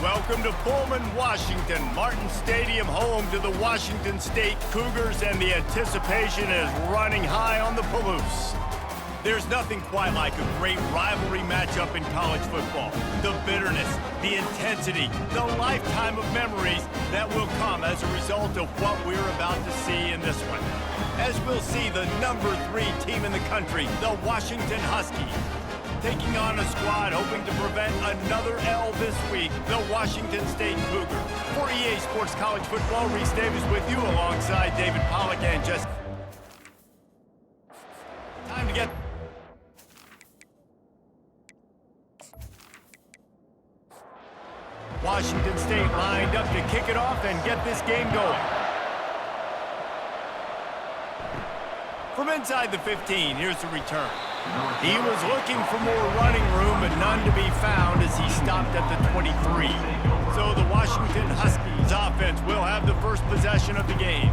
Welcome to Pullman, Washington. Martin Stadium, home to the Washington State Cougars, and the anticipation is running high on the Palouse. There's nothing quite like a great rivalry matchup in college football. The bitterness, the intensity, the lifetime of memories that will come as a result of what we're about to see in this one. As we'll see the number 3 team in the country, the Washington Huskies, taking on a squad hoping to prevent another L this week, the Washington State Cougars. For EA Sports College Football, Reese Davis with you alongside David Pollack and just... Time to get... Washington State lined up to kick it off and get this game going. From inside the 15, here's the return. He was looking for more running room, but none to be found as he stopped at the 23. So the Washington Huskies offense will have the first possession of the game.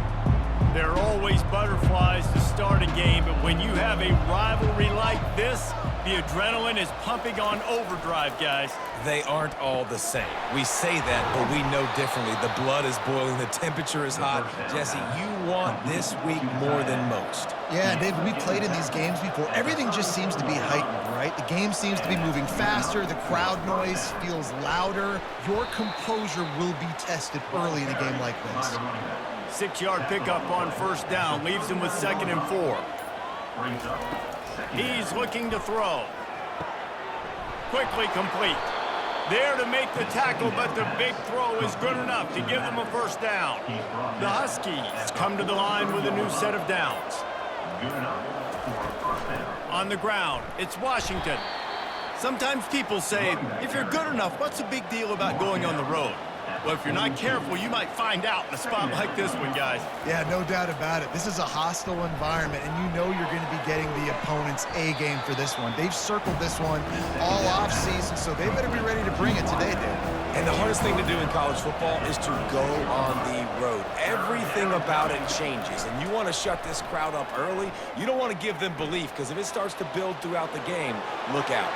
There are always butterflies to start a game, but when you have a rivalry like this, the adrenaline is pumping on overdrive, guys. They aren't all the same. We say that, but we know differently. The blood is boiling, the temperature is hot. Jesse, you want this week more than most. Yeah, David, we played in these games before. Everything just seems to be heightened, right? The game seems to be moving faster. The crowd noise feels louder. Your composure will be tested early in a game like this. 6-yard pickup on first down leaves him with 2nd and 4. He's looking to throw. Quickly complete. There to make the tackle, but the big throw is good enough to give them a first down. The Huskies come to the line with a new set of downs. On the ground, it's Washington. Sometimes people say, if you're good enough, what's the big deal about going on the road? Well, if you're not careful, you might find out in a spot like this one, guys. Yeah, no doubt about it. This is a hostile environment, and you know you're going to be getting the opponent's A-game for this one. They've circled this one all offseason, so they better be ready to bring it today, Dave. And the hardest thing to do in college football is to go on the road. Everything about it changes, and you want to shut this crowd up early. You don't want to give them belief, because if it starts to build throughout the game, look out.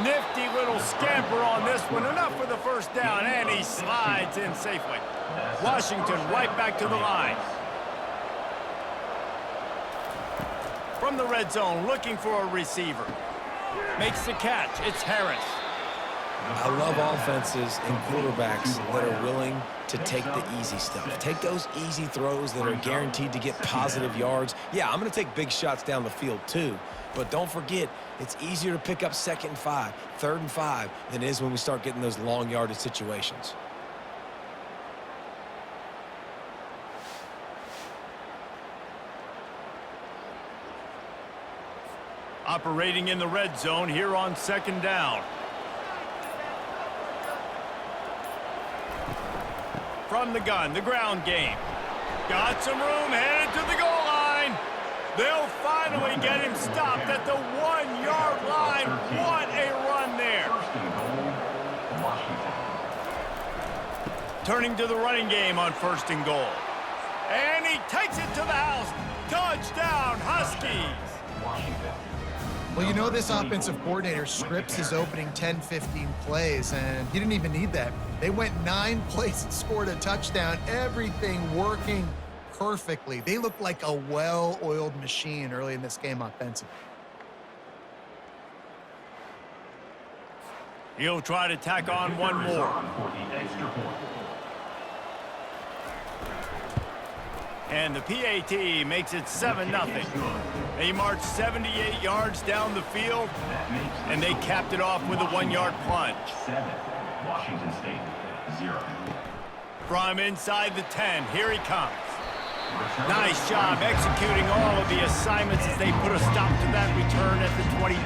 Nifty little scamper on this one. Enough for the first down, and he slides in safely. Washington right back to the line. From the red zone, looking for a receiver. Makes the catch. It's Harris. I love offenses and quarterbacks that are willing to take the easy stuff. Take those easy throws that are guaranteed to get positive yards. Yeah, I'm going to take big shots down the field too. But don't forget, it's easier to pick up 2nd and 5, 3rd and 5 than it is when we start getting those long yardage situations. Operating in the red zone here on 2nd down. From the gun, the ground game. Got some room, headed to the goal line. They'll finally get him stopped at the 1-yard line. What a run there. Turning to the running game on 1st and goal. And he takes it to the house. Touchdown, Huskies. Well, you know this offensive coordinator scripts his opening 10-15 plays, and he didn't even need that. They went 9 plays and scored a touchdown. Everything working perfectly. They look like a well-oiled machine early in this game offensively. He'll try to tack on one more. And the PAT makes it 7-0. They marched 78 yards down the field, and they capped it off with a 1-yard plunge. 7, Washington State, 0. From inside the 10, here he comes. Nice job executing all of the assignments as they put a stop to that return at the 22.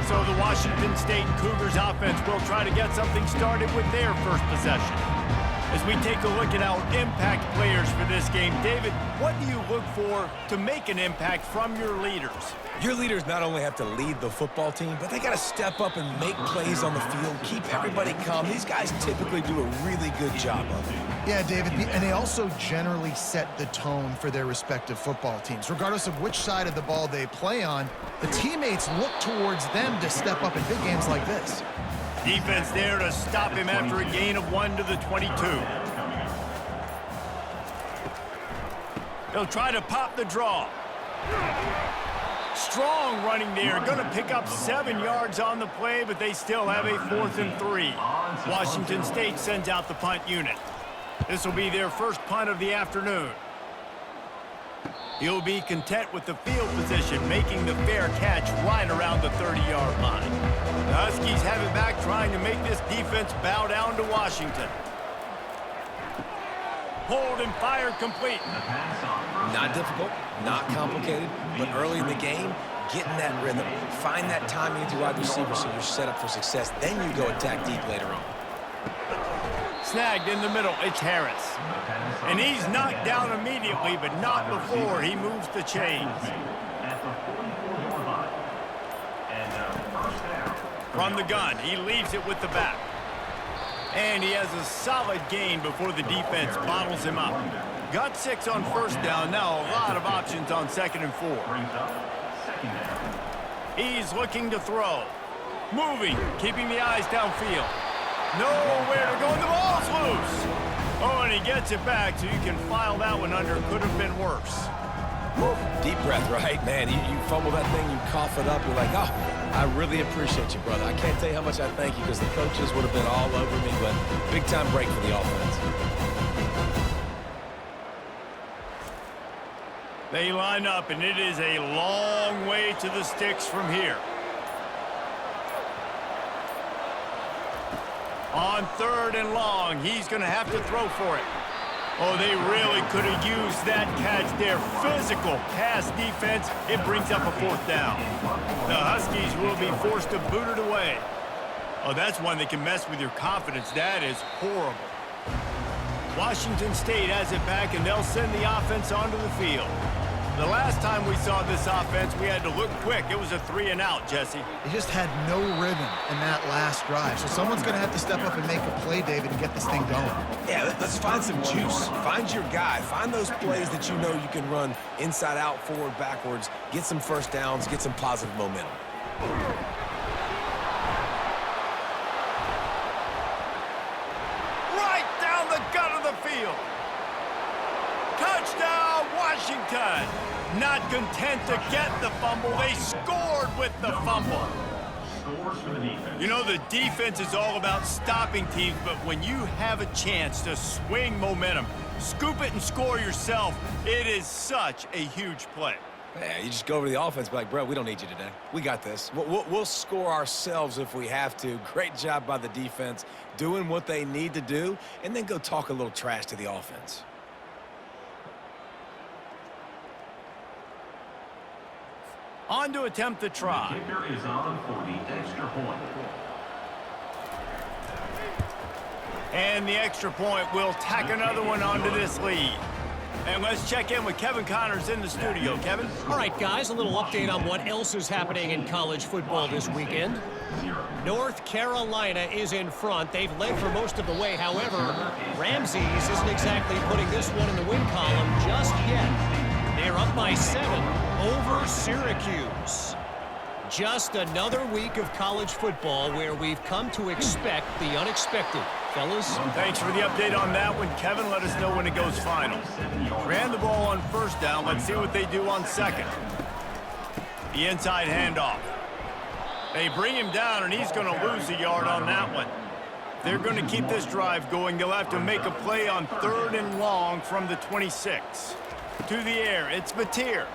So the Washington State Cougars offense will try to get something started with their first possession. As we take a look at our impact players for this game, David, what do you look for to make an impact from your leaders? Your leaders not only have to lead the football team, but they got to step up and make plays on the field, keep everybody calm. These guys typically do a really good job of it. Yeah, David, and they also generally set the tone for their respective football teams. Regardless of which side of the ball they play on, the teammates look towards them to step up in big games like this. Defense there to stop him after a gain of 1 to the 22. He'll try to pop the draw. Strong running there. Going to pick up 7 yards on the play, but they still have a 4th and 3. Washington State sends out the punt unit. This will be their first punt of the afternoon. He'll be content with the field position, making the fair catch right around the 30-yard line. The Huskies have it back, trying to make this defense bow down to Washington. Hold and fire complete. Not difficult, not complicated, but early in the game, getting that rhythm. Find that timing with your wide receiver so you're set up for success. Then you go attack deep later on. Snagged in the middle, it's Harris. And he's knocked down immediately, but not before he moves the chains. From the gun, he leaves it with the back. And he has a solid gain before the defense bottles him up. Got 6 on first down, now a lot of options on 2nd and 4. He's looking to throw. Moving, keeping the eyes downfield. Nowhere to go, and the ball's loose. Oh, and he gets it back, so you can file that one under. Could have been worse. Deep breath, right? Man, you fumble that thing, you cough it up, you're like, oh, I really appreciate you, brother. I can't tell you how much I thank you because the coaches would have been all over me, but big-time break for the offense. They line up, and it is a long way to the sticks from here. On 3rd and long, he's going to have to throw for it. Oh, they really could have used that catch there. Physical pass defense. It brings up a 4th down. The Huskies will be forced to boot it away. Oh, that's one that can mess with your confidence. That is horrible. Washington State has it back, and they'll send the offense onto the field. The last time we saw this offense, we had to look quick. It was a 3-and-out, Jesse. They just had no rhythm in that last drive. So someone's going to have to step up and make a play, David, and get this thing going. Yeah, let's find some juice. Find your guy. Find those plays that you know you can run inside out, forward, backwards. Get some first downs. Get some positive momentum. Right down the gut of the field. Touchdown, Washington. Not content to get the fumble, they scored with the fumble. You know, the defense is all about stopping teams, but when you have a chance to swing momentum, scoop it and score yourself, it is such a huge play. Yeah, you just go over to the offense and be like, bro, we don't need you today. We got this. We'll score ourselves if we have to. Great job by the defense doing what they need to do, and then go talk a little trash to the offense. On to attempt the try. The kicker is on for the extra point. And the extra point will tack another one onto this lead. And let's check in with Kevin Connors in the studio. Kevin? All right, guys, a little update on what else is happening in college football this weekend. North Carolina is in front. They've led for most of the way. However, Ramses isn't exactly putting this one in the win column just yet. They're up by 7 over Syracuse. Just another week of college football where we've come to expect the unexpected. Fellas? Thanks for the update on that one, Kevin. Let us know when it goes final. Ran the ball on first down. Let's see what they do on 2nd. The inside handoff. They bring him down, and he's going to lose a yard on that one. They're going to keep this drive going. They'll have to make a play on 3rd and long from the 26. To the air, it's Mateer.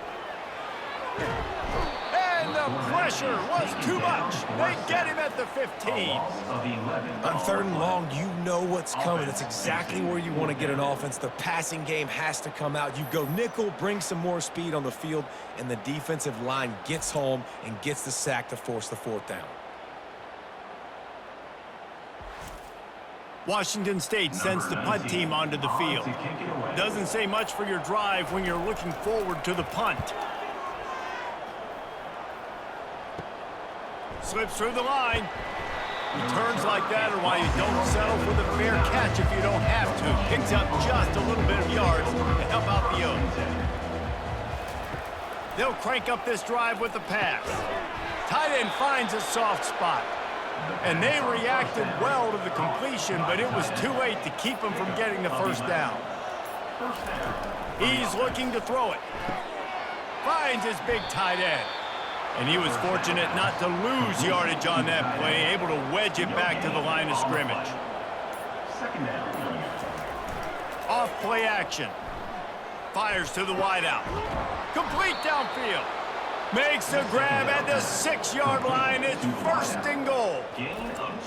And the pressure was too much. They get him at the 15. On 3rd and long, you know what's coming. That's exactly where you want to get an offense. The passing game has to come out. You go nickel, bring some more speed on the field, and the defensive line gets home and gets the sack to force the 4th down. Washington State sends the punt team onto the field. Doesn't say much for your drive when you're looking forward to the punt. Slips through the line. Returns like that are why you don't settle for the fair catch if you don't have to. Picks up just a little bit of yards to help out the O's. They'll crank up this drive with the pass. Tight end finds a soft spot. And they reacted well to the completion, but it was too late to keep him from getting the first down. He's looking to throw it. Finds his big tight end. And he was fortunate not to lose yardage on that play, able to wedge it back to the line of scrimmage. Off play action. Fires to the wideout. Complete downfield. Makes a grab at the 6-yard line. It's first and goal.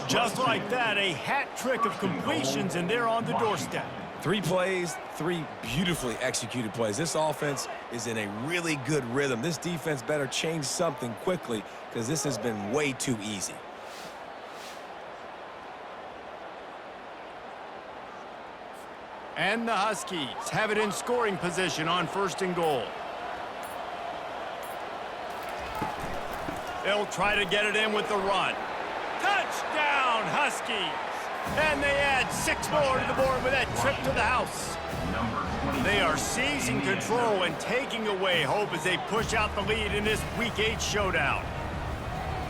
Just like that, a hat trick of completions, and they're on the doorstep. 3 plays, 3 beautifully executed plays. This offense is in a really good rhythm. This defense better change something quickly because this has been way too easy. And the Huskies have it in scoring position on first and goal. They'll try to get it in with the run. Touchdown, Huskies! And they add 6 more to the board with that trip to the house. They are seizing control and taking away hope as they push out the lead in this Week 8 showdown.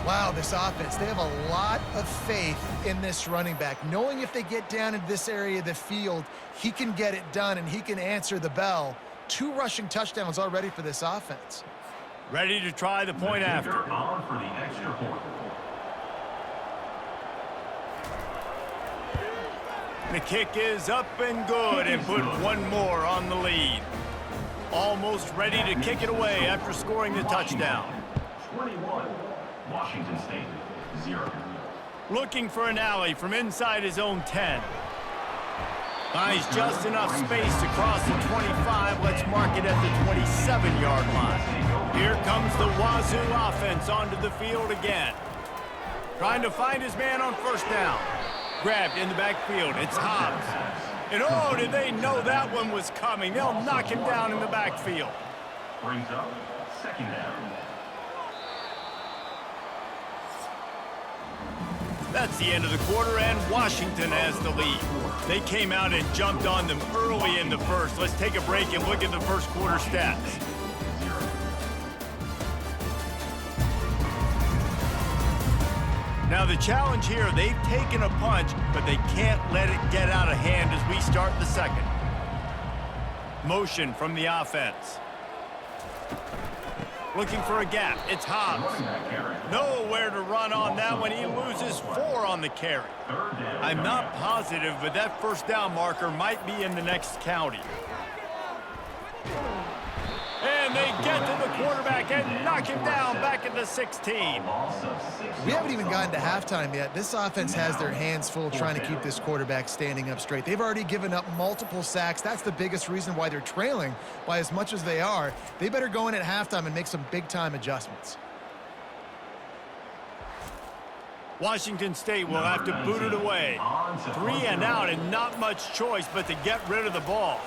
Wow, this offense, they have a lot of faith in this running back, knowing if they get down into this area of the field, he can get it done and he can answer the bell. 2 rushing touchdowns already for this offense. Ready to try the point after. On for the extra point. The kick is up and good and put 1 more on the lead. Almost ready to kick it away after scoring the touchdown. 21. Washington State, 0. Looking for an alley from inside his own 10. Finds just enough space to cross the 25. Let's mark it at the 27-yard line. Here comes the Wazoo offense onto the field again. Trying to find his man on first down. Grabbed in the backfield. It's Hobbs. And oh, did they know that one was coming. They'll knock him down in the backfield. Brings up second down. That's the end of the quarter, and Washington has the lead. They came out and jumped on them early in the first. Let's take a break and look at the first quarter stats. Now the challenge here, they've taken a punch, but they can't let it get out of hand as we start the second. Motion from the offense. Looking for a gap. It's Hobbs. Nowhere to run on that one. He loses 4 on the carry. I'm not positive, but that first down marker might be in the next county. And they get to the quarterback and knock him down back at the 16. We haven't even gotten to halftime yet. This offense has their hands full trying to keep this quarterback standing up straight. They've already given up multiple sacks. That's the biggest reason why they're trailing by as much as they are. They better go in at halftime and make some big-time adjustments. Washington State will have to boot it away. 3 and out and not much choice but to get rid of the ball.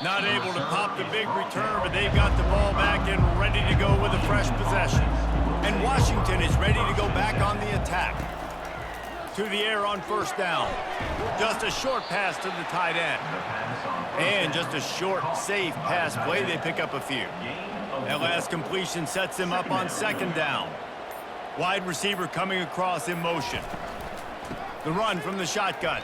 Not able to pop the big return, but they've got the ball back and ready to go with a fresh possession. And Washington is ready to go back on the attack. To the air on first down. Just a short pass to the tight end. And just a short, safe pass play. They pick up a few. That last completion sets them up on second down. Wide receiver coming across in motion. The run from the shotgun.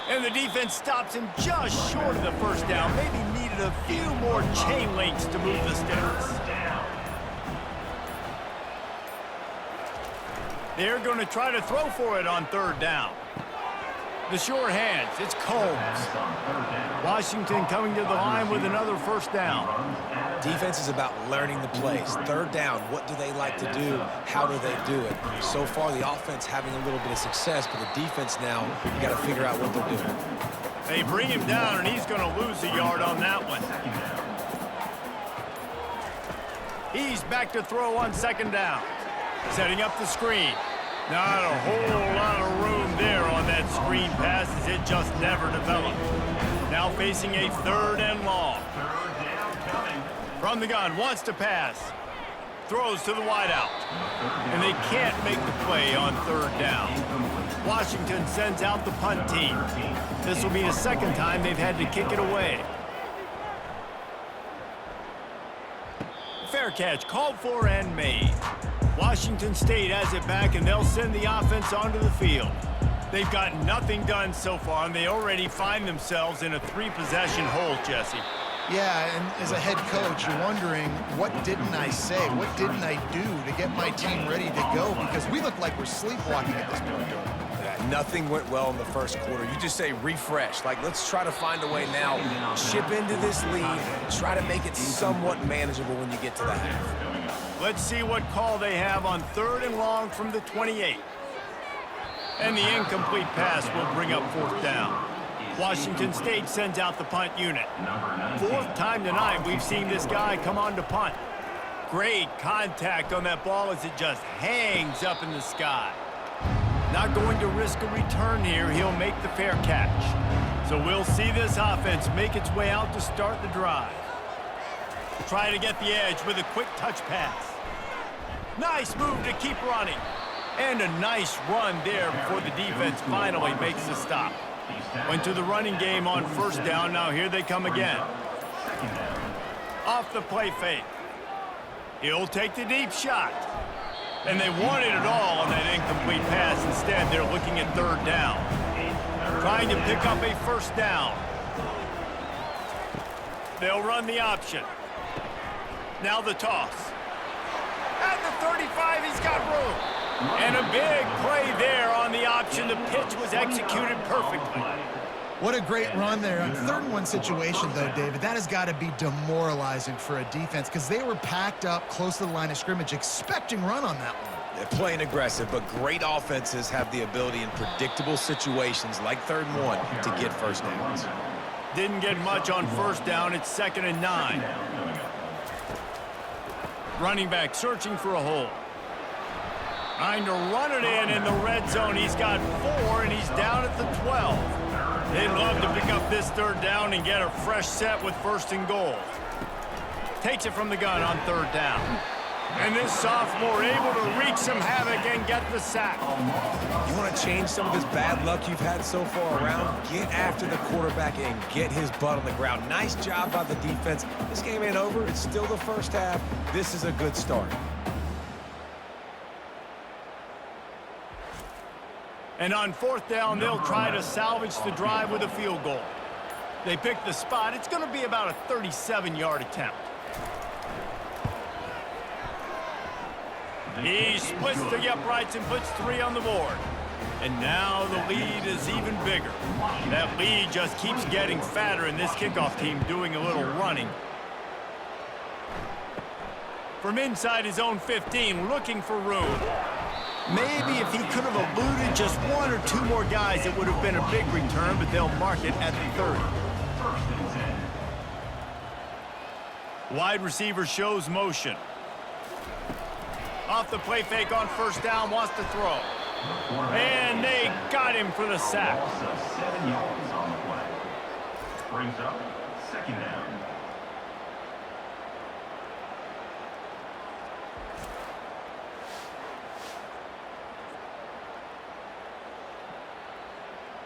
And the defense stops him just short of the first down. Maybe needed a few more chain links to move the sticks. They're going to try to throw for it on third down. The short hands, it's Combs. Washington coming to the line with another first down. Defense is about learning the plays. Third down, what do they like to do? How do they do it? So far, the offense having a little bit of success, but the defense now, you got to figure out what they're doing. They bring him down, and he's going to lose a yard on that one. He's back to throw on second down. Setting up the screen. Not a whole lot of room there on that screen pass as it just never developed. Now facing a third and long. From the gun, wants to pass. Throws to the wideout. And they can't make the play on third down. Washington sends out the punt team. This will be the second time they've had to kick it away. Fair catch, called for and made. Washington State has it back, and they'll send the offense onto the field. They've got nothing done so far, and they already find themselves in a 3-possession hole, Jesse. Yeah, and as a head coach, you're wondering, what didn't I say? What didn't I do to get my team ready to go? Because we look like we're sleepwalking at this point. Yeah, nothing went well in the first quarter. You just say refresh. Like, let's try to find a way now. Chip into this lead. Try to make it somewhat manageable when you get to the half. Let's see what call they have on 3rd and long from the 28. And the incomplete pass will bring up 4th down. Washington State sends out the punt unit. 4th time tonight we've seen this guy come on to punt. Great contact on that ball as it just hangs up in the sky. Not going to risk a return here. He'll make the fair catch. So we'll see this offense make its way out to start the drive. Try to get the edge with a quick touch pass. Nice move to keep running. And a nice run there before the defense finally makes the stop. Went to the running game on 1st down. Now here they come again. Off the play fake. He'll take the deep shot. And they wanted it all on that incomplete pass. Instead, they're looking at 3rd down. Trying to pick up a 1st down. They'll run the option. Now the toss. At the 35, he's got room. And a big play there on the option. The pitch was executed perfectly. What a great run there. On 3rd and 1 situation, though, David, that has got to be demoralizing for a defense because they were packed up close to the line of scrimmage, expecting run on that one. They're playing aggressive, but great offenses have the ability in predictable situations like 3rd and 1 to get 1st downs. Didn't get much on 1st down. It's 2nd and 9. Running back searching for a hole. Trying to run it in the red zone. He's got 4, and he's down at the 12. They'd love to pick up this 3rd down and get a fresh set with 1st and goal. Takes it from the gun on 3rd down. And this sophomore able to wreak some havoc and get the sack. You want to change some of this bad luck you've had so far around? Get after the quarterback and get his butt on the ground. Nice job by the defense. This game ain't over. It's still the 1st half. This is a good start. And on 4th down, they'll try to salvage the drive with a field goal. They pick the spot. It's going to be about a 37-yard attempt. He splits the uprights and puts 3 on the board. And now the lead is even bigger. That lead just keeps getting fatter, and this kickoff team doing a little running. From inside his own 15, looking for room. Maybe if he could have eluded just 1 or 2 more guys, it would have been a big return, but they'll mark it at the 30. Wide receiver shows motion. Off the play fake on 1st down, wants to throw. And they got him for the sack. 7 yards on the play. Brings up 2nd down.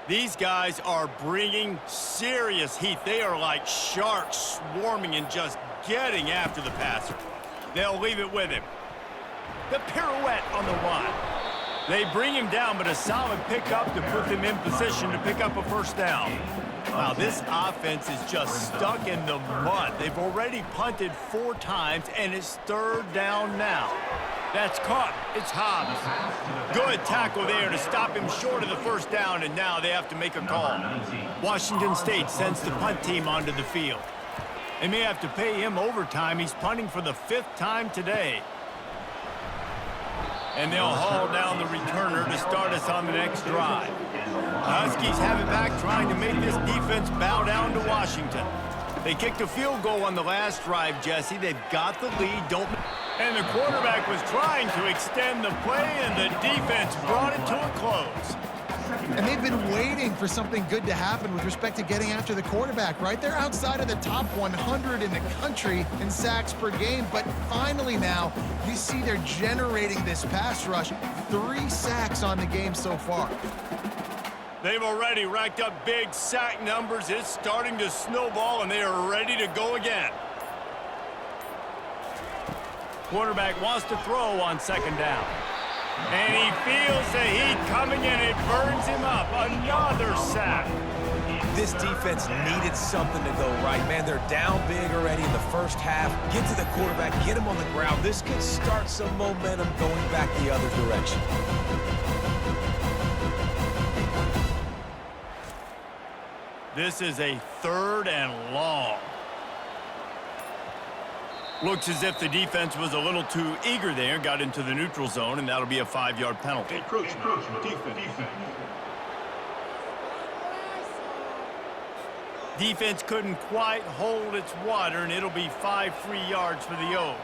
These guys are bringing serious heat. They are like sharks swarming and just getting after the passer. They'll leave it with him. The pirouette on the run. They bring him down, but a solid pickup to put them in position to pick up a 1st down. Wow, this offense is just stuck in the mud. They've already punted 4 times, and it's 3rd down now. That's caught. It's Hobbs. Good tackle there to stop him short of the 1st down, and now they have to make a call. Washington State sends the punt team onto the field. They may have to pay him overtime. He's punting for the 5th time today. And they'll haul down the returner to start us on the next drive. The Huskies have it back, trying to make this defense bow down to Washington. They kicked a field goal on the last drive, Jesse. They've got the lead. And the quarterback was trying to extend the play, and the defense brought it to a close. And they've been waiting for something good to happen with respect to getting after the quarterback, right? They're outside of the top 100 in the country in sacks per game, but finally now you see they're generating this pass rush. 3 sacks on the game so far. They've already racked up big sack numbers. It's starting to snowball, and they are ready to go again. Quarterback wants to throw on second down. And he feels the heat coming in. It burns him up. Another sack. This defense needed something to go right. Man, they're down big already in the first half. Get to the quarterback, get him on the ground. This could start some momentum going back the other direction. This is a 3rd and long. Looks as if the defense was a little too eager there, got into the neutral zone, and that'll be a 5-yard penalty. Encroachment defense. Defense couldn't quite hold its water, and it'll be 5 free yards for the O.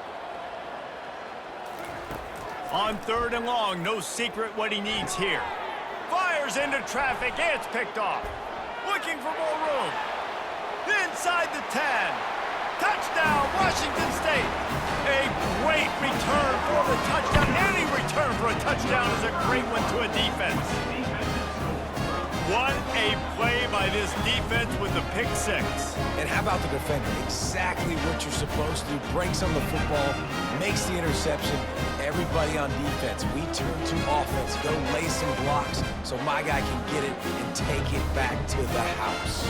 On 3rd and long, no secret what he needs here. Fires into traffic, it's picked off. Looking for more room. Inside the 10. Touchdown, Washington State. A great return for the touchdown. Any return for a touchdown is a great one to a defense. What a play by this defense with the pick 6. And how about the defender? Exactly what you're supposed to do. Breaks on the football, makes the interception. Everybody on defense, we turn to offense. Go lay some blocks so my guy can get it and take it back to the house.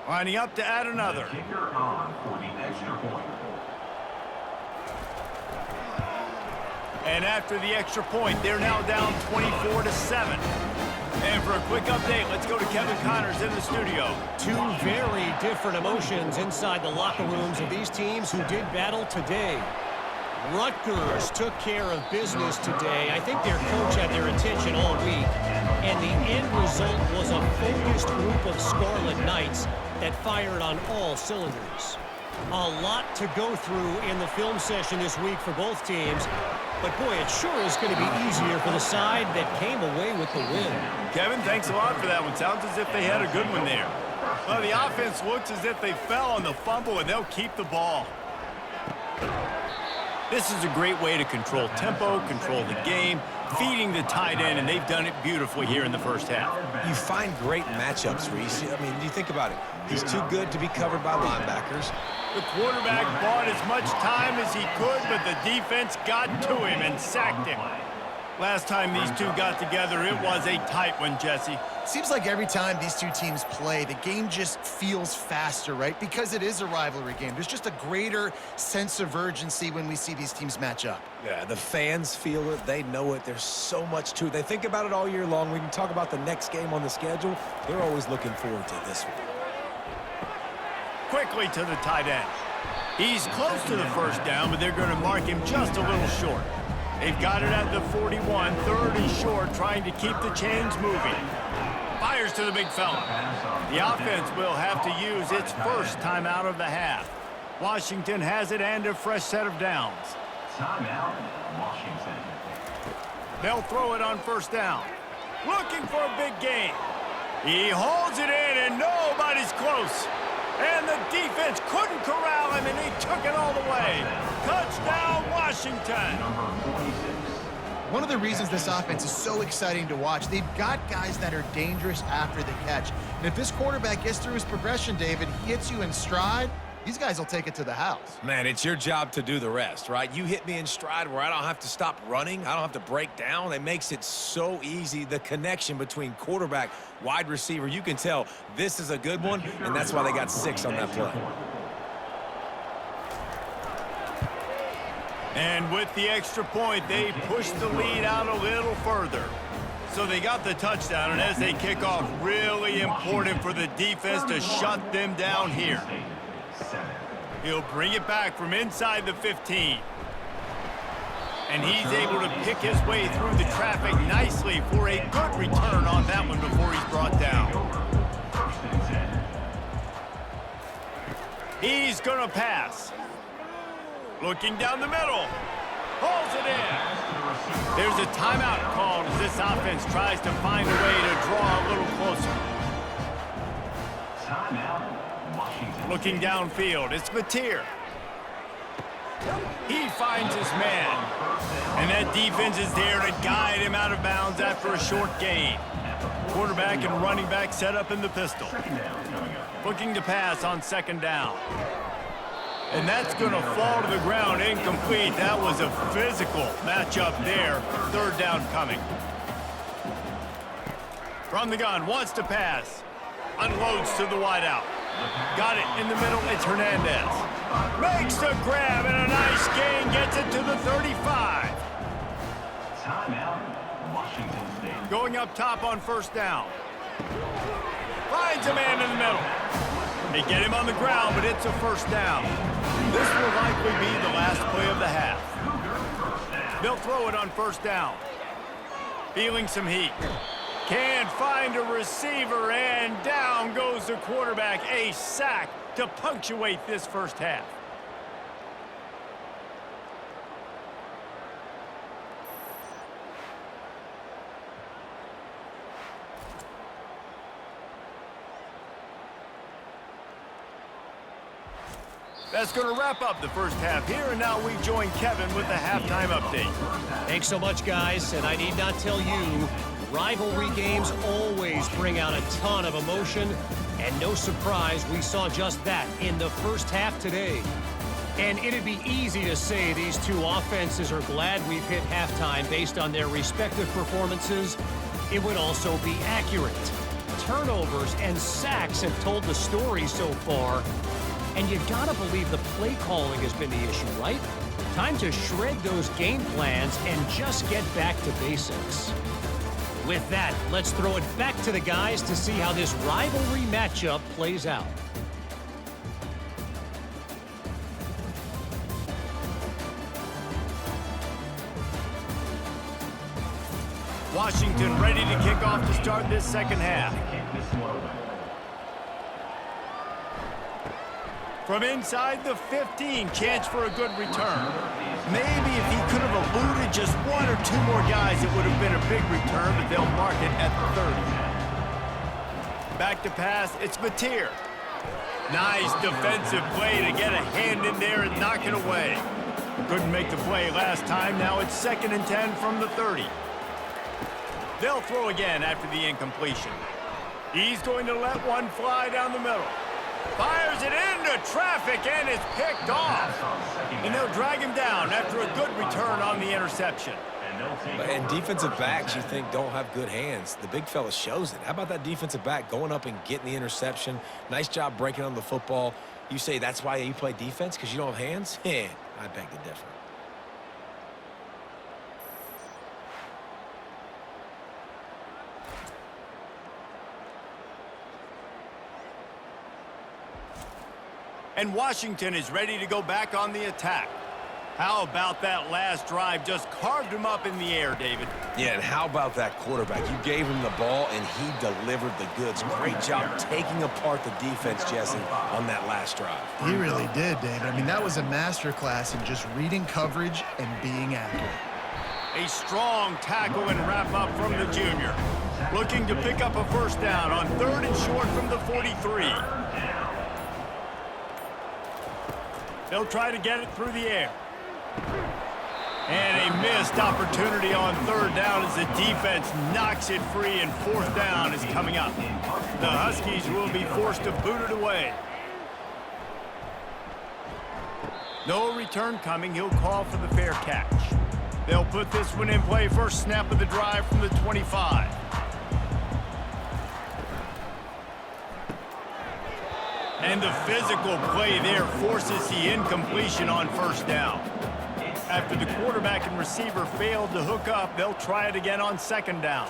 Lining up to add another. Kicker on for the extra point. And after the extra point, they're now down 24-7. And for a quick update, let's go to Kevin Connors in the studio. Two very different emotions inside the locker rooms of these teams who did battle today. Rutgers took care of business today. I think their coach had their attention all week. And the end result was a focused group of Scarlet Knights that fired on all cylinders. A lot to go through in the film session this week for both teams. But, boy, it sure is going to be easier for the side that came away with the win. Kevin, thanks a lot for that one. Sounds as if they had a good one there. Well, the offense looks as if they fell on the fumble, and they'll keep the ball. This is a great way to control tempo, control the game, feeding the tight end, and they've done it beautifully here in the first half. You find great matchups, Reese. I mean, you think about it. He's too good to be covered by linebackers. The quarterback bought as much time as he could, but the defense got to him and sacked him. Last time these two got together, it was a tight one, Jesse. Seems like every time these two teams play, the game just feels faster, right? Because it is a rivalry game. There's just a greater sense of urgency when we see these teams match up. Yeah, the fans feel it. They know it. There's so much to it. They think about it all year long. We can talk about the next game on the schedule. They're always looking forward to this one. Quickly to the tight end. He's close to the first down, but they're going to mark him just a little short. They've got it at the 41, 3rd and short, trying to keep the chains moving. Fires to the big fella. The offense will have to use its first timeout of the half. Washington has it and a fresh set of downs. Timeout, Washington. They'll throw it on first down. Looking for a big gain. He holds it in, and nobody's close. And the defense couldn't corral him, and he took it all the way. Touchdown, Washington. One of the reasons this offense is so exciting to watch, they've got guys that are dangerous after the catch. And if this quarterback gets through his progression, David, he hits you in stride, these guys will take it to the house. Man, it's your job to do the rest, right? You hit me in stride where I don't have to stop running. I don't have to break down. It makes it so easy, the connection between quarterback, wide receiver. You can tell this is a good one, and that's why they got 6 on that play. And with the extra point, they pushed the lead out a little further. So they got the touchdown, and as they kick off, really important for the defense to shut them down here. He'll bring it back from inside the 15. And he's able to pick his way through the traffic nicely for a good return on that one before he's brought down. He's going to pass. Looking down the middle. Pulls it in. There's a timeout called as this offense tries to find a way to draw a little closer. Timeout, Washington. Looking downfield, it's Mateer. He finds his man. And that defense is there to guide him out of bounds after a short gain. Quarterback and running back set up in the pistol. Looking to pass on second down. And that's going to fall to the ground incomplete. That was a physical matchup there. Third down coming. From the gun, wants to pass. Unloads to the wideout. Got it in the middle. It's Hernandez. Makes the grab and a nice gain. Gets it to the 35. Timeout, Washington State. Going up top on first down. Finds a man in the middle. They get him on the ground, but it's a first down. This will likely be the last play of the half. They'll throw it on first down. Feeling some heat. Can't find a receiver, and down goes the quarterback. A sack to punctuate this first half. That's going to wrap up the first half here, and now we join Kevin with the halftime update. Thanks so much, guys, and I need not tell you, rivalry games always bring out a ton of emotion, and no surprise, we saw just that in the first half today. And it'd be easy to say these two offenses are glad we've hit halftime based on their respective performances. It would also be accurate. Turnovers and sacks have told the story so far. And you gotta believe the play calling has been the issue, right? Time to shred those game plans and just get back to basics. With that, let's throw it back to the guys to see how this rivalry matchup plays out. Washington ready to kick off to start this second half. From inside the 15, chance for a good return. Maybe if he could have eluded just one or two more guys, it would have been a big return, but they'll mark it at the 30. Back to pass, it's Mateer. Nice defensive play to get a hand in there and knock it away. Couldn't make the play last time, now it's 2nd and 10 from the 30. They'll throw again after the incompletion. He's going to let one fly down the middle. Fires it into traffic, and it's picked off. And they'll drag him down after a good return on the interception. And defensive backs you think don't have good hands. The big fella shows it. How about that defensive back going up and getting the interception? Nice job breaking on the football. You say that's why you play defense, because you don't have hands? I beg to differ. And Washington is ready to go back on the attack. How about that last drive? Just carved him up in the air, David. Yeah, and how about that quarterback? You gave him the ball, and he delivered the goods. Great job taking apart the defense, Jesse, on that last drive. He really did, David. I mean, that was a masterclass in just reading coverage and being accurate. A strong tackle and wrap up from the junior. Looking to pick up a first down on 3rd and short from the 43. They'll try to get it through the air. And a missed opportunity on 3rd down as the defense knocks it free, and 4th down is coming up. The Huskies will be forced to boot it away. No return coming. He'll call for the fair catch. They'll put this one in play. First snap of the drive from the 25. And the physical play there forces the incompletion on 1st down. After the quarterback and receiver failed to hook up, they'll try it again on 2nd down.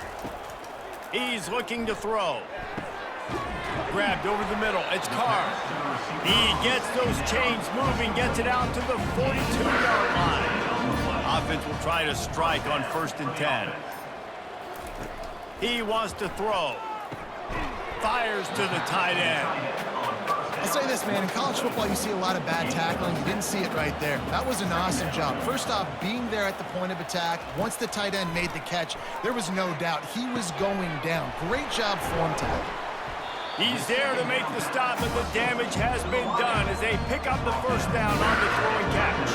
He's looking to throw. Grabbed over the middle. It's Carr. He gets those chains moving, gets it out to the 42-yard line. Offense will try to strike on 1st and 10. He wants to throw. Fires to the tight end. I'll say this, man, in college football, you see a lot of bad tackling. You didn't see it right there. That was an awesome job. First off, being there at the point of attack. Once the tight end made the catch, there was no doubt he was going down. Great job form tackle. He's there to make the stop, but the damage has been done as they pick up the first down on the throwing catch.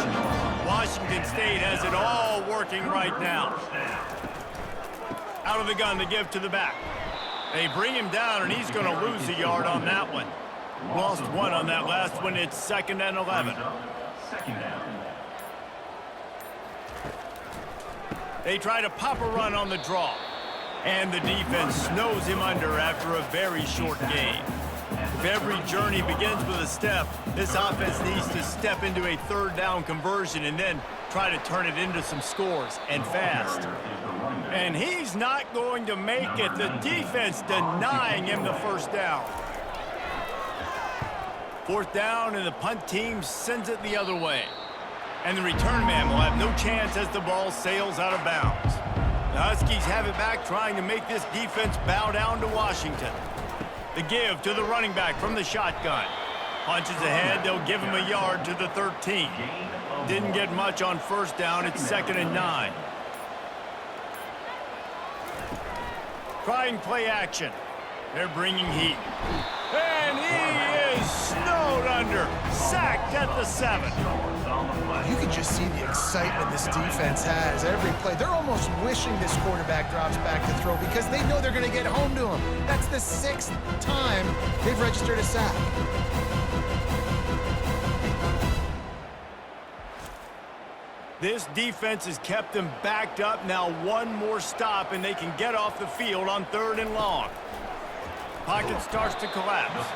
Washington State has it all working right now. Out of the gun to give to the back. They bring him down, and he's going to lose a yard on that one. Lost one on that last one. It's 2nd and 11. Second down. They try to pop a run on the draw. And the defense snows him under after a very short gain. If every journey begins with a step, this offense needs to step into a 3rd down conversion and then try to turn it into some scores, and fast. And he's not going to make it. The defense denying him the 1st down. 4th down, and the punt team sends it the other way. And the return man will have no chance as the ball sails out of bounds. The Huskies have it back, trying to make this defense bow down to Washington. The give to the running back from the shotgun. Punches ahead, they'll give him a yard to the 13. Didn't get much on 1st down, it's 2nd and 9. Trying play action. They're bringing heat. And he is snowed under. Sacked at the 7. You can just see the excitement this defense has every play. They're almost wishing this quarterback drops back to throw because they know they're going to get home to him. That's the 6th time they've registered a sack. This defense has kept them backed up. Now one more stop, and they can get off the field on 3rd and long. Pocket starts to collapse.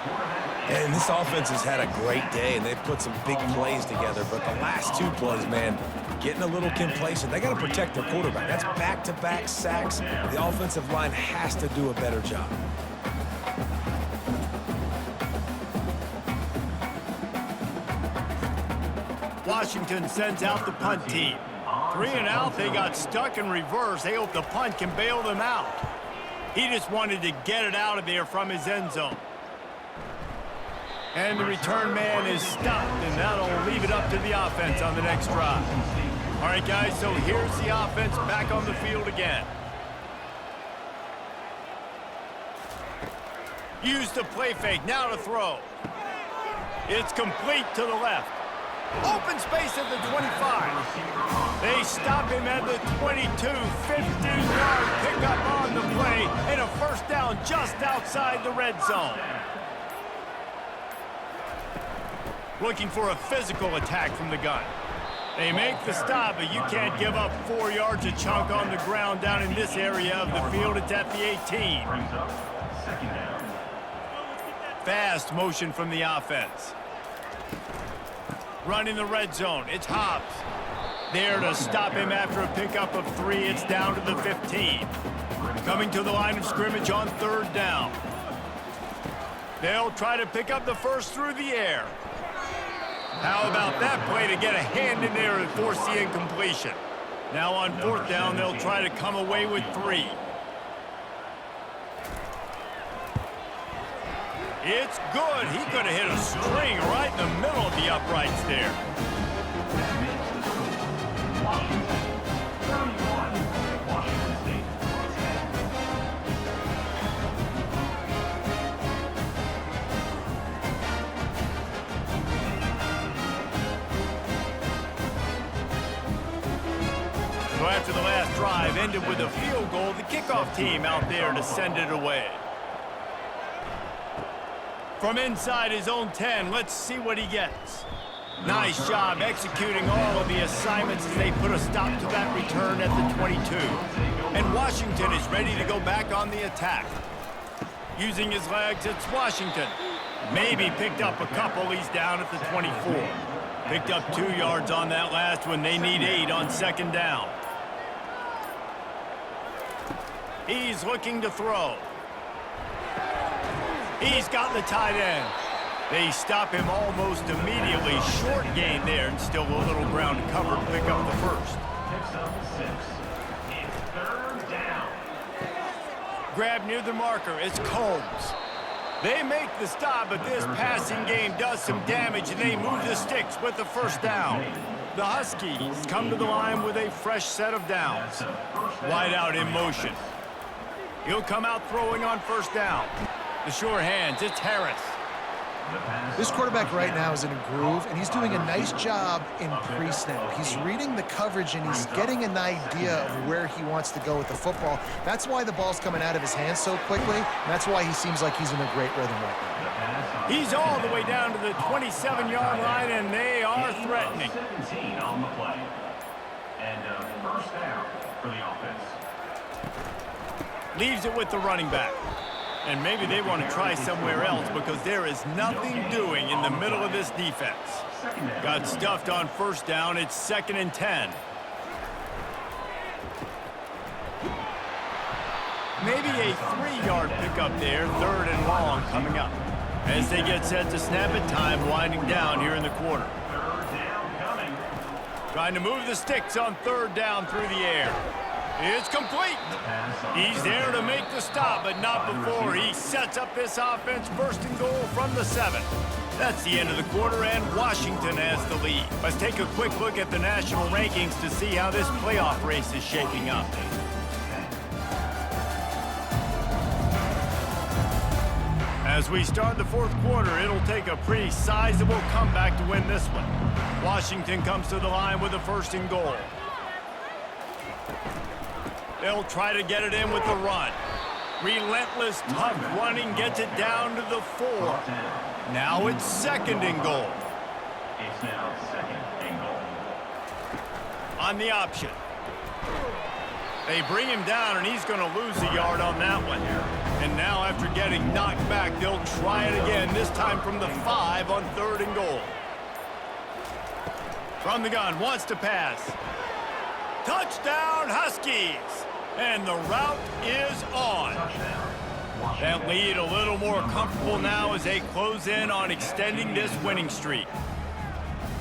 And this offense has had a great day, and they've put some big plays together. But the last 2 plays, man, getting a little complacent. They got to protect their quarterback. That's back-to-back sacks. The offensive line has to do a better job. Washington sends out the punt team. 3 and out, they got stuck in reverse. They hope the punt can bail them out. He just wanted to get it out of there from his end zone. And the return man is stopped, and that'll leave it up to the offense on the next drive. All right, guys, so here's the offense back on the field again. Use the play fake, now to throw. It's complete to the left. Open space at the 25. They stop him at the 22. 15-yard pickup on the play, and a 1st down just outside the red zone. Looking for a physical attack from the gun. They make the stop, but you can't give up 4 yards a chunk on the ground down in this area of the field. It's at the 18. Fast motion from the offense. Running the red zone. It's Hobbs. There to stop him after a pickup of 3. It's down to the 15. Coming to the line of scrimmage on 3rd down. They'll try to pick up the 1st through the air. How about that play to get a hand in there and force the incompletion? Now on 4th down, they'll try to come away with 3. It's good. He could have hit a string right in the middle of the uprights there. So after the last drive ended with a field goal, the kickoff team out there to send it away. From inside his own 10, let's see what he gets. Nice job executing all of the assignments as they put a stop to that return at the 22. And Washington is ready to go back on the attack. Using his legs, it's Washington. Maybe picked up a couple. He's down at the 24. Picked up 2 yards on that last one. They need 8 on 2nd down. He's looking to throw. He's got the tight end. They stop him almost immediately. Short gain there, and still a little ground to cover to pick up the 1st. Picks up 6. It's 3rd down. Grab near the marker. It's Combs. They make the stop, but this passing game does some damage, and they move the sticks with the 1st down. The Huskies come to the line with a fresh set of downs. Wide out in motion. He'll come out throwing on 1st down. The sure hands, it's Harris. This quarterback right now is in a groove, and he's doing a nice job in pre-snap. He's reading the coverage, and he's getting an idea of where he wants to go with the football. That's why the ball's coming out of his hands so quickly, and that's why he seems like he's in a great rhythm right now. He's all the way down to the 27-yard line, and they are threatening. 17 on the play. And first down for the offense. Leaves it with the running back. And maybe they want to try somewhere else because there is nothing doing in the middle of this defense. Got stuffed on first down. It's 2nd and 10. Maybe a 3-yard pickup there, 3rd and long coming up. As they get set to snap it, time winding down here in the quarter. Trying to move the sticks on 3rd down through the air. It's complete. He's there to make the stop, but not before he sets up this offense 1st and goal from the 7. That's the end of the quarter, and Washington has the lead. Let's take a quick look at the national rankings to see how this playoff race is shaping up. As we start the 4th quarter, it'll take a pretty sizable comeback to win this one. Washington comes to the line with a 1st and goal. They'll try to get it in with the run. Relentless, tough running gets it down to the 4. Now it's 2nd and goal. It's now 2nd and goal. On the option. They bring him down, and he's going to lose a yard on that one. And now after getting knocked back, they'll try it again, this time from the 5 on 3rd and goal. From the gun, wants to pass. Touchdown, Huskies! And the route is on. That lead a little more comfortable now as they close in on extending this winning streak.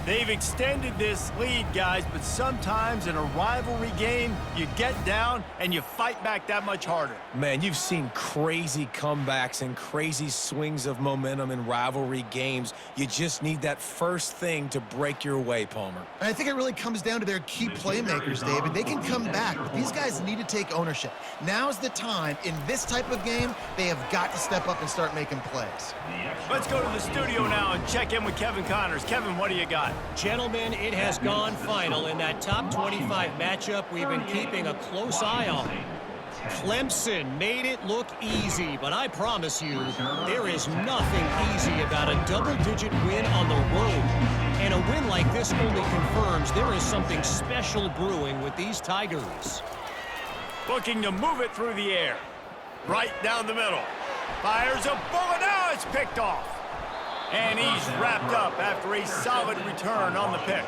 They've extended this lead, guys, but sometimes in a rivalry game, you get down and you fight back that much harder. Man, you've seen crazy comebacks and crazy swings of momentum in rivalry games. You just need that first thing to break your way, Palmer. And I think it really comes down to their key playmakers, David. They can come back, but these guys need to take ownership. Now's the time. In this type of game, they have got to step up and start making plays. Let's go to the studio now and check in with Kevin Connors. Kevin, what do you got? Gentlemen, it has gone final in that top 25 matchup we've been keeping a close eye on. Clemson made it look easy, but I promise you, there is nothing easy about a double-digit win on the road. And a win like this only confirms there is something special brewing with these Tigers. Looking to move it through the air. Right down the middle. Fires a bullet. Now it's picked off. And he's wrapped up after a solid return on the pick.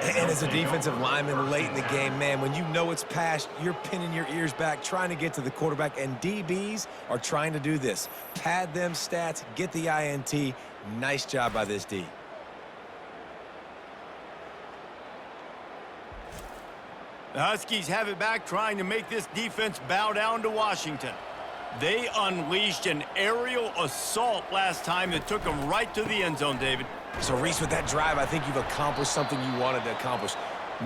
And as a defensive lineman late in the game, man, when you know it's past, you're pinning your ears back, trying to get to the quarterback, and DBs are trying to do this. Pad them stats, get the INT. Nice job by this D. The Huskies have it back, trying to make this defense bow down to Washington. They unleashed an aerial assault last time that took them right to the end zone, David. So, Reese, with that drive, I think you've accomplished something you wanted to accomplish.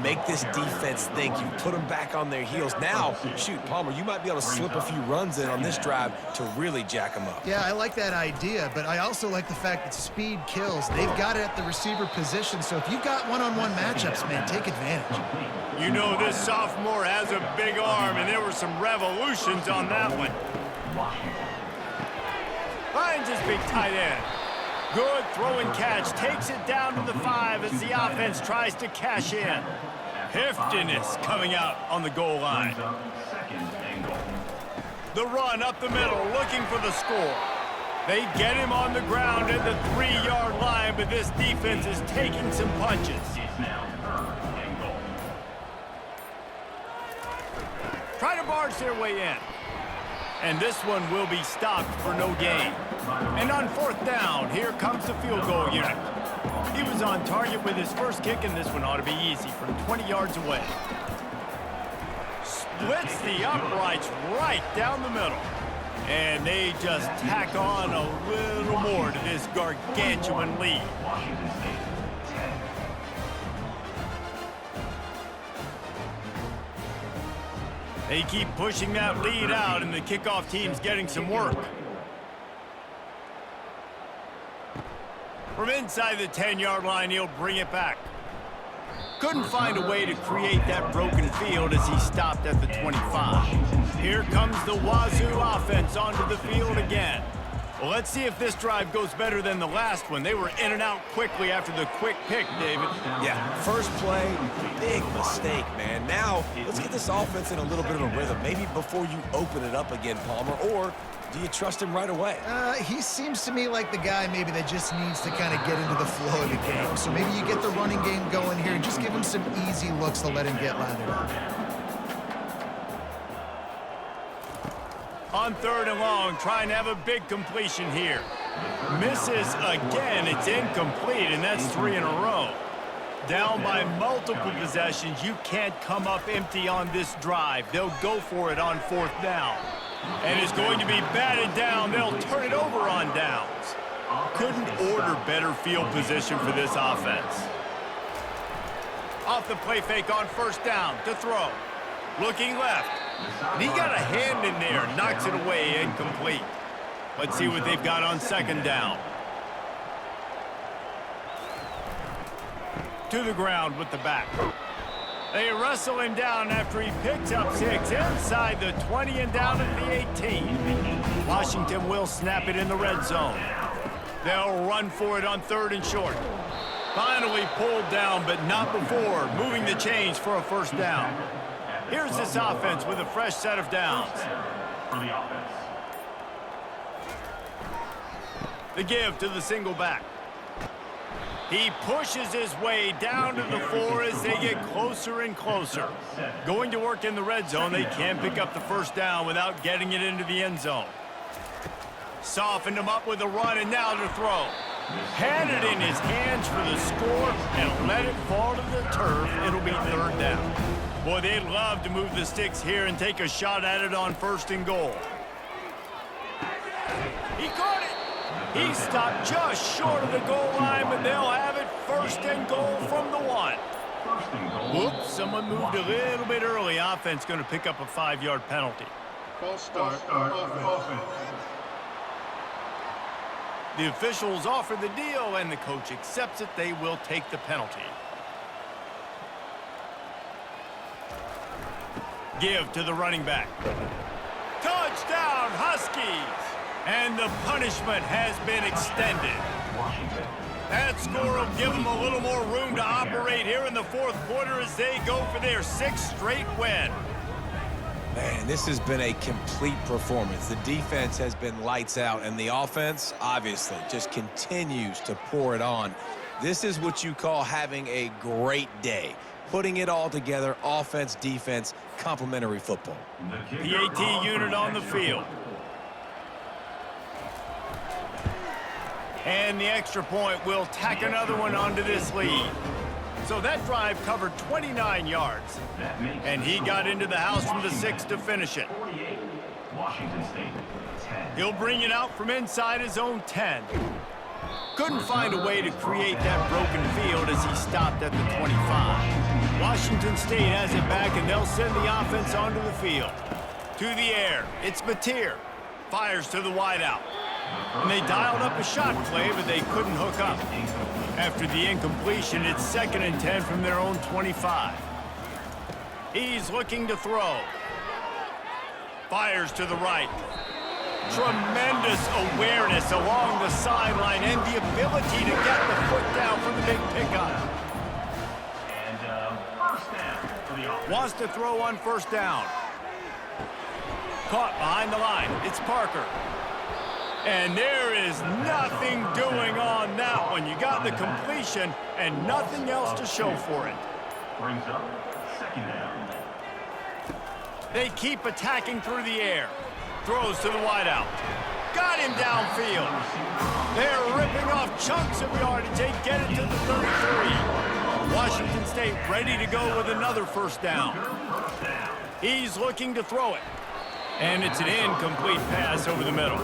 Make this defense think. You put them back on their heels. Now, shoot, Palmer, you might be able to slip a few runs in on this drive to really jack them up. Yeah, I like that idea, but I also like the fact that speed kills. They've got it at the receiver position, so if you've got one-on-one matchups, man, take advantage. You know this sophomore has a big arm, and there were some revolutions on that one. Finds his big tight end. Good throw and catch. Takes it down to the 5 as the offense tries to cash in. Heftiness coming out on the goal line. The run up the middle, looking for the score. They get him on the ground at the 3-yard line, but this defense is taking some punches. Try to barge their way in. And this one will be stopped for no gain. And on 4th down, here comes the field goal unit. He was on target with his first kick, and this one ought to be easy from 20 yards away. Splits the uprights right down the middle. And they just tack on a little more to this gargantuan lead. They keep pushing that lead out, and the kickoff team's getting some work. From inside the 10-yard line, he'll bring it back. Couldn't find a way to create that broken field as he stopped at the 25. Here comes the Wazoo offense onto the field again. Well, let's see if this drive goes better than the last one. They were in and out quickly after the quick pick, David. Yeah, first play, big mistake, man. Now, let's get this offense in a little bit of a rhythm. Maybe before you open it up again, Palmer, or do you trust him right away? He seems to me like the guy maybe that just needs to kind of get into the flow of the game. So maybe you get the running game going here and just give him some easy looks to let him get lathered up. On 3rd and long, trying to have a big completion here. Misses again. It's incomplete, and that's 3 in a row. Down by multiple possessions, you can't come up empty on this drive. They'll go for it on 4th down. And it's going to be batted down. They'll turn it over on downs. Couldn't order better field position for this offense. Off the play fake on 1st down to throw. Looking left. And he got a hand in there. Knocks it away, incomplete. Let's see what they've got on 2nd down. To the ground with the back. They wrestle him down after he picks up 6 inside the 20 and down at the 18. Washington will snap it in the red zone. They'll run for it on 3rd and short. Finally pulled down, but not before moving the chains for a 1st down. Here's this offense with a fresh set of downs. The give to the single back. He pushes his way down to the 4 as they get closer and closer. Going to work in the red zone, they can't pick up the 1st down without getting it into the end zone. Softened him up with a run, and now to throw. Had it in his hands for the score and let it fall to the turf. It'll be 3rd down. Boy, they'd love to move the sticks here and take a shot at it on 1st and goal. He caught it. He stopped just short of the goal line, but they'll have it 1st and goal from the 1. Whoops, someone moved a little bit early. Offense going to pick up a 5-yard penalty. False start offense. The officials offer the deal, and the coach accepts it. They will take the penalty. Give to the running back. Touchdown, Huskies! And the punishment has been extended. That score will give them a little more room to operate here in the 4th quarter as they go for their 6th straight win. Man, this has been a complete performance. The defense has been lights out, and the offense, obviously, just continues to pour it on. This is what you call having a great day. Putting it all together, offense, defense, complementary football. The AT unit on the field. And the extra point will tack another one onto this lead. So that drive covered 29 yards. And he got into the house from the 6 to finish it. He'll bring it out from inside his own 10. Couldn't find a way to create that broken field as he stopped at the 25. Washington State has it back, and they'll send the offense onto the field. To the air, it's Mateer. Fires to the wideout. And they dialed up a shot play, but they couldn't hook up. After the incompletion, it's 2nd and 10 from their own 25. He's looking to throw. Fires to the right. Tremendous awareness along the sideline and the ability to get the foot down for the big pickup. And 1st down for the offense. Wants to throw on 1st down. Caught behind the line. It's Parker. And there is nothing doing on that one. You got the completion and nothing else to show for it. Brings up 2nd down. They keep attacking through the air. Throws to the wideout. Got him downfield. They're ripping off chunks of yardage. They get it to the 33. Washington State ready to go with another 1st down. He's looking to throw it. And it's an incomplete pass over the middle.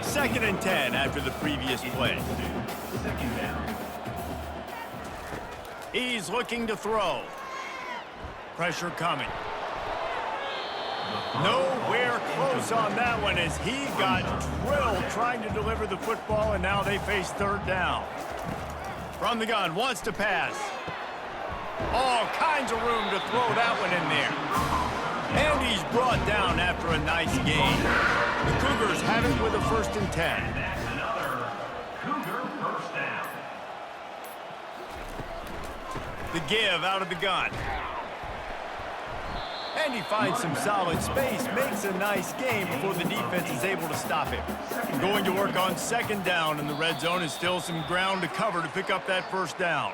2nd and 10 after the previous play. He's looking to throw. Pressure coming. Nowhere close on that one as he got drilled trying to deliver the football, and now they face 3rd down. From the gun, wants to pass. All kinds of room to throw that one in there. And he's brought down after a nice gain. The Cougars have it with a 1st and 10. That's another Cougar first down. The give out of the gun. And he finds some solid space, makes a nice game before the defense is able to stop him. Going to work on 2nd down in the red zone, is still some ground to cover to pick up that 1st down.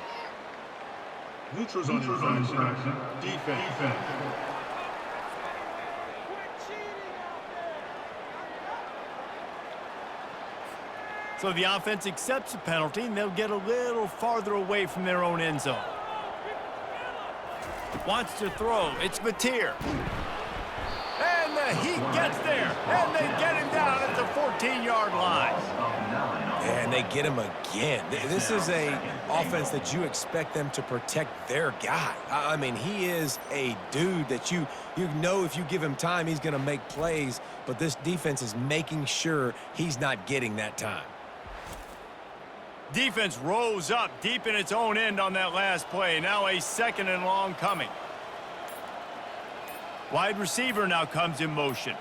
Neutrals on infraction. Defense. So the offense accepts the penalty, and they'll get a little farther away from their own end zone. Wants to throw. It's Batir. And the Heat gets there. And they get him down at the 14-yard line. And they get him again. This is a offense that you expect them to protect their guy. I mean, he is a dude that you know if you give him time, he's going to make plays. But this defense is making sure he's not getting that time. Defense rose up deep in its own end on that last play. Now a 2nd and long coming. Wide receiver now comes in motion.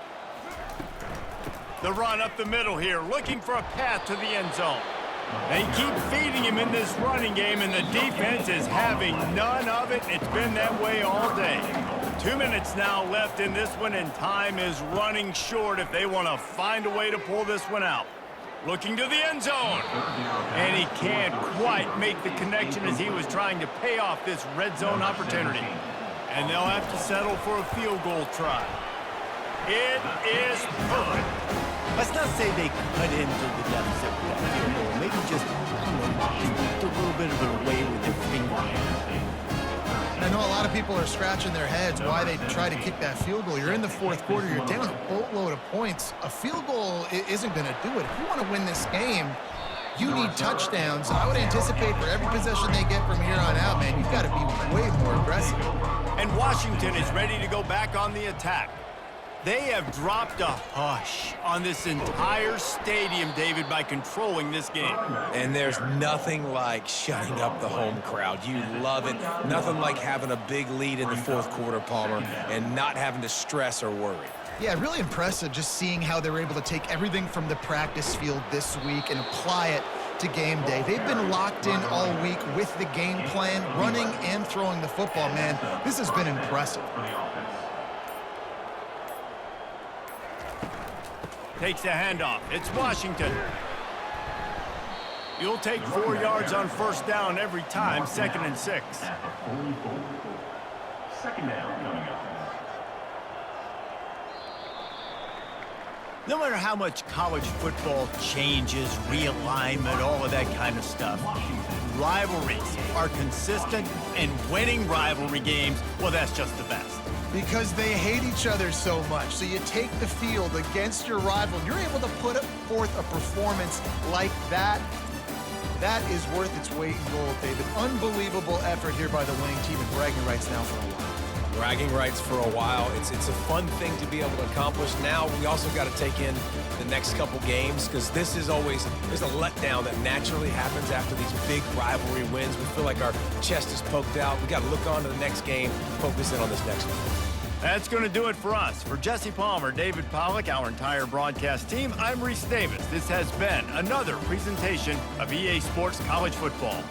The run up the middle here, looking for a path to the end zone. They keep feeding him in this running game, and the defense is having none of it. It's been that way all day. 2 minutes now left in this one, and time is running short if they want to find a way to pull this one out. Looking to the end zone. And he can't quite make the connection as he was trying to pay off this red zone opportunity. And they'll have to settle for a field goal try. It is perfect. Let's not say they cut into the deficit with that field goal. Maybe just, a little bit of it away with their finger. I know a lot of people are scratching their heads why they try to kick that field goal. You're in the 4th quarter. You're down a boatload of points. A field goal isn't going to do it. If you want to win this game, you need touchdowns. I would anticipate for every possession they get from here on out, man, you've got to be way more aggressive. And Washington is ready to go back on the attack. They have dropped a hush on this entire stadium, David, by controlling this game. And there's nothing like shutting up the home crowd. You love it. Nothing like having a big lead in the 4th quarter, Palmer, and not having to stress or worry. Yeah, really impressive just seeing how they were able to take everything from the practice field this week and apply it to game day. They've been locked in all week with the game plan, running and throwing the football, man. This has been impressive. Takes the handoff. It's Washington. You'll take 4 yards on 1st down every time, 2nd and 6. 2nd down coming up. No matter how much college football changes, realignment, all of that kind of stuff, rivalries are consistent, and winning rivalry games, well, that's just the best. Because they hate each other so much. So you take the field against your rival, and you're able to put forth a performance like that. That is worth its weight in gold, David. Unbelievable effort here by the winning team, and bragging rights now for a while. Bragging rights for a while. It's a fun thing to be able to accomplish. Now we also got to take in the next couple games, because this is always, there's a letdown that naturally happens after these big rivalry wins. We feel like our chest is poked out. We got to look on to the next game, focus in on this next one. That's going to do it for us. For Jesse Palmer, David Pollack, our entire broadcast team, I'm Reese Davis. This has been another presentation of EA Sports College Football.